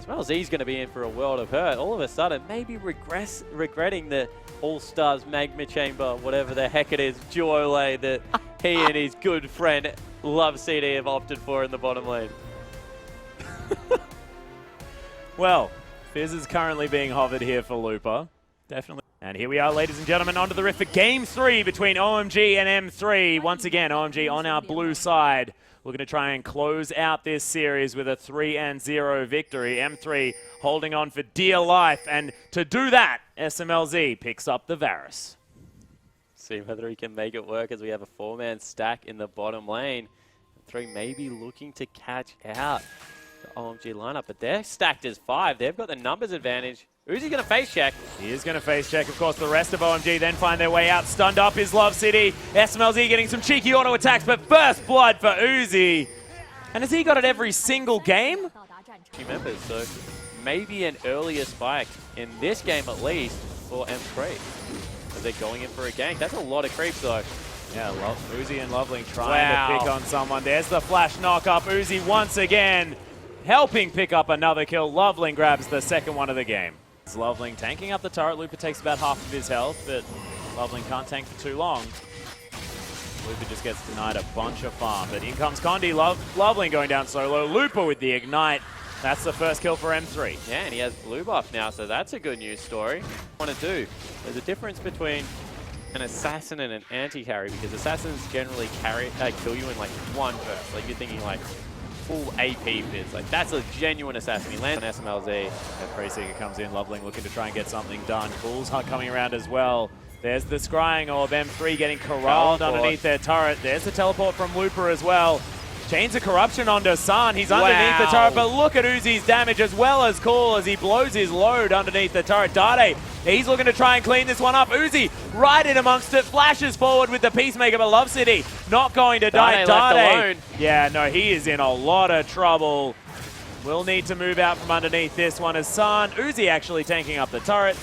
SmellZ's going to be in for a world of hurt. All of a sudden, maybe regretting the All-Stars Magma Chamber, whatever the heck it is, duo that he and his good friend Love CD have opted for in the bottom lane. Well, Fizz is currently being hovered here for Looper. Definitely. And here we are, ladies and gentlemen, onto the rift for Game 3 between OMG and M3. Once again, OMG on our blue side. Looking to try and close out this series with a 3-0 victory. M3 holding on for dear life. And to do that, SMLZ picks up the Varus. See whether he can make it work as we have a 4-man stack in the bottom lane. M3 maybe looking to catch out the OMG lineup, but they're stacked as 5. They've got the numbers advantage. Uzi's going to face check. He is going to face check. Of course, the rest of OMG then find their way out. Stunned up is Love City. SMLZ getting some cheeky auto attacks, but first blood for Uzi. And has he got it every single game? Members, so maybe an earlier spike in this game at least for M3. As they're going in for a gank. That's a lot of creeps though. Yeah, Uzi and Loveling trying to pick on someone. There's the flash knock up. Uzi once again helping pick up another kill. Loveling grabs the second one of the game. Loveling tanking up the turret. Looper takes about half of his health, but Loveling can't tank for too long. Looper just gets denied a bunch of farm, but in comes Condi. Loveling going down solo. Looper with the ignite. That's the first kill for M3. Yeah, and he has blue buff now, so that's a good news story. What I want to do, there's a difference between an assassin and an anti-carry, because assassins generally kill you in like one burst. Like you're thinking like full AP Fizz. Like that's a genuine assassin. He lands on SMLZ. Pre-Seeker comes in, Loveling looking to try and get something done. Cool's coming around as well. There's the scrying orb. M3 getting corralled underneath their turret. There's the teleport from Looper as well. Chains of Corruption onto San. He's underneath the turret, but look at Uzi's damage as well as Cool as he blows his load underneath the turret. Dade, he's looking to try and clean this one up. Uzi right in amongst it, flashes forward with the Peacemaker, but Love City not going to die. Dade, yeah, no, he is in a lot of trouble. Will need to move out from underneath this one as San. Uzi actually tanking up the turret.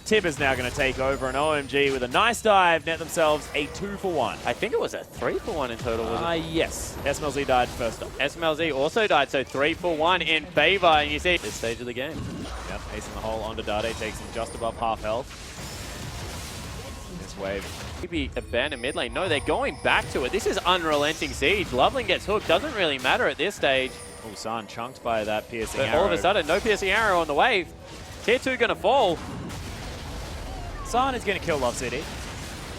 Tib is now going to take over, and OMG with a nice dive net themselves a 2-for-1. I think it was a 3-for-1 in total, was it? Yes. SMLZ died first up. SMLZ also died, so 3-for-1 in favor, and you see this stage of the game. Yep, acing the hole onto Dade, takes him just above half health. This wave. Maybe abandon mid lane. No, they're going back to it. This is unrelenting siege. Loveling gets hooked. Doesn't really matter at this stage. Oh, San chunked by that piercing but arrow. All of a sudden, no piercing arrow on the wave. Tier 2 going to fall. San is going to kill Love City.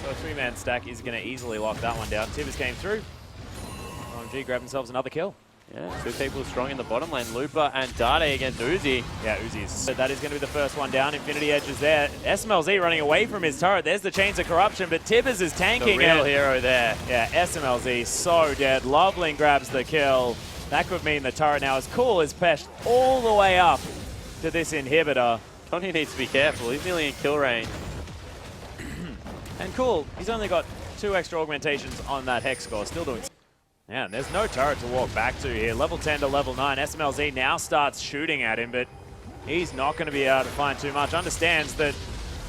So a 3-man stack is going to easily lock that one down. Tibbers came through. OMG grabbed themselves another kill. Yeah, 2 people strong in the bottom lane. Looper and Dade against Uzi. Yeah, Uzi is. So that is going to be the first one down. Infinity Edge is there. SMLZ running away from his turret. There's the Chains of Corruption, but Tibbers is tanking the real hero there. Yeah, SMLZ so dead. Loveling grabs the kill. That could mean the turret now is Cool is peshed all the way up to this inhibitor. Tony needs to be careful. He's nearly in kill range. And Cool, he's only got 2 extra augmentations on that Hex score, still doing. Yeah, and there's no turret to walk back to here. Level 10 to level 9. SMLZ now starts shooting at him, but he's not going to be able to find too much. Understands that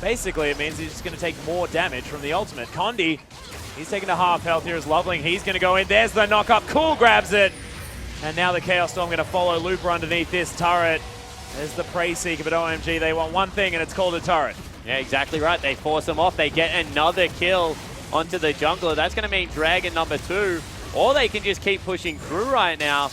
basically it means he's just going to take more damage from the ultimate. Condi, he's taking to half health here as Loveling. He's going to go in. There's the knock up. Cool grabs it. And now the Chaos Storm going to follow Looper underneath this turret. There's the Prey Seeker, but OMG, they want one thing, and it's called a turret. Yeah, exactly right. They force him off. They get another kill onto the jungler. That's going to mean Dragon number 2. Or they can just keep pushing through right now.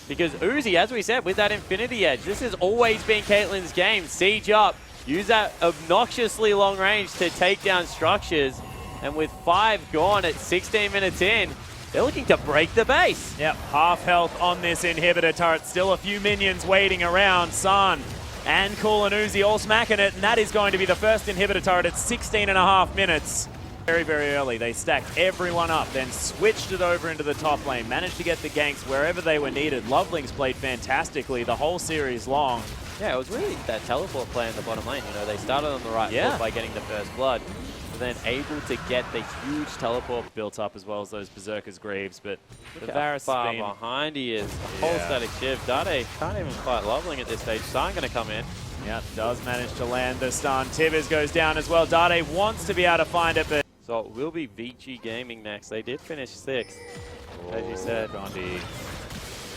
Because Uzi, as we said, with that Infinity Edge, this has always been Caitlyn's game. Siege up. Use that obnoxiously long range to take down structures. And with 5 gone at 16 minutes in, they're looking to break the base. Yep, half health on this inhibitor turret. Still a few minions waiting around. San and Cool and Uzi all smacking it, and that is going to be the first inhibitor turret at 16.5 minutes. Very, very early. They stacked everyone up, then switched it over into the top lane, managed to get the ganks wherever they were needed. Loveling's played fantastically the whole series long. Yeah, it was really that teleport play in the bottom lane. You know, they started on the right foot by getting the first blood, but then able to get the huge teleport built up as well as those Berserker's Greaves. But the Varus far behind he is. A whole static shift. Dade can't even fight Loveling at this stage. San going to come in. Yeah, does manage to land the stun. Tibbers goes down as well. Dade wants to be able to find it, but... So it will be VG Gaming next. They did finish 6th, as you said. Condi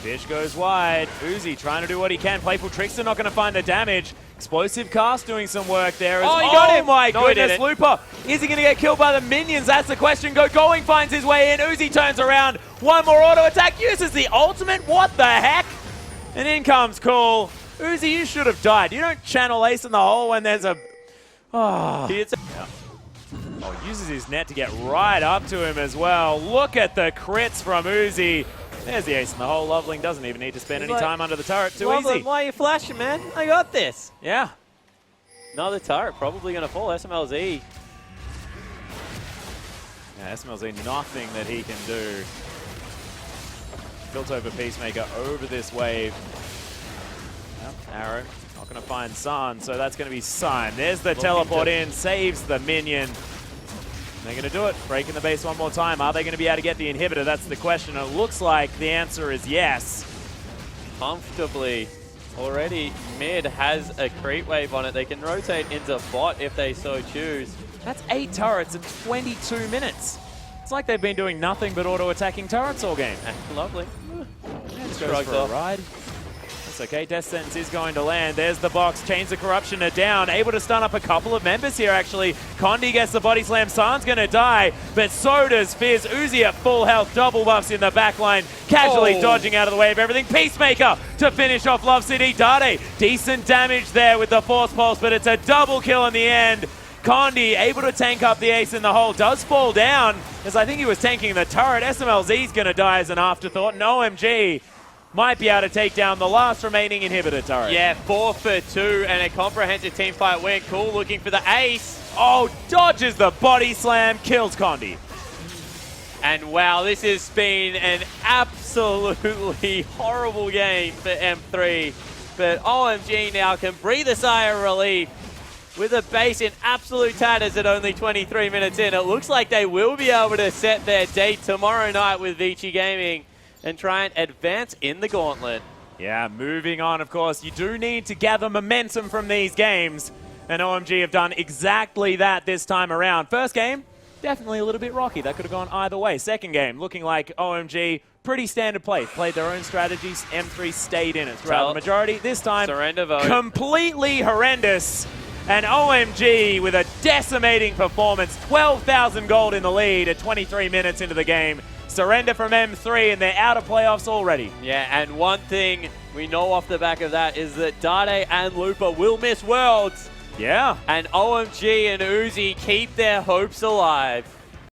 Fish goes wide. Uzi trying to do what he can. Playful Trickster not going to find the damage. Explosive Cast doing some work there. Oh, he got him. My No, he goodness, didn't. Looper. Is he going to get killed by the minions? That's the question. Going finds his way in. Uzi turns around. One more auto attack. Uses the ultimate. What the heck? And in comes Cool. Uzi, you should have died. You don't channel Ace in the hole when there's a... Oh. Oh, uses his net to get right up to him as well. Look at the crits from Uzi. There's the ace in the hole. Loveling doesn't even need to spend any time under the turret. Too easy. Why are you flashing, man? I got this. Yeah. Another turret probably going to fall. SMLZ. Yeah, SMLZ, nothing that he can do. Built over Peacemaker over this wave. Yep, Arrow. Not going to find Sun, so that's going to be Sun. There's the teleport in. Saves the minion. They're going to do it. Breaking the base one more time. Are they going to be able to get the inhibitor? That's the question. It looks like the answer is yes. Comfortably. Already mid has a creep wave on it. They can rotate into bot if they so choose. That's 8 turrets in 22 minutes. It's like they've been doing nothing but auto-attacking turrets all game. Lovely. Just goes for a ride. That's okay. Death Sentence is going to land. There's the box. Chains of Corruption are down. Able to stun up a couple of members here, actually. Condi gets the body slam. San's going to die, but so does Fizz. Uzi at full health. Double buffs in the back line. Casually dodging out of the way of everything. Peacemaker to finish off Love City. Dade, decent damage there with the Force Pulse, but it's a double kill in the end. Condi able to tank up the ace in the hole. Does fall down, as I think he was tanking the turret. SMLZ's going to die as an afterthought. And OMG might be able to take down the last remaining inhibitor turret. Yeah, 4 for 2 and a comprehensive team fight win. Cool looking for the ace. Oh, dodges the body slam, kills Condi. And wow, this has been an absolutely horrible game for M3. But OMG now can breathe a sigh of relief with a base in absolute tatters at only 23 minutes in. It looks like they will be able to set their date tomorrow night with Vici Gaming and try and advance in the gauntlet. Yeah, moving on, of course. You do need to gather momentum from these games, and OMG have done exactly that this time around. First game, definitely a little bit rocky. That could have gone either way. Second game, looking like OMG, pretty standard play. Played their own strategies. M3 stayed in it throughout the majority. This time, surrender vote. Completely horrendous. And OMG with a decimating performance. 12,000 gold in the lead at 23 minutes into the game. Surrender from M3, and they're out of playoffs already. Yeah, and one thing we know off the back of that is that Dade and Looper will miss Worlds. Yeah. And OMG and Uzi keep their hopes alive.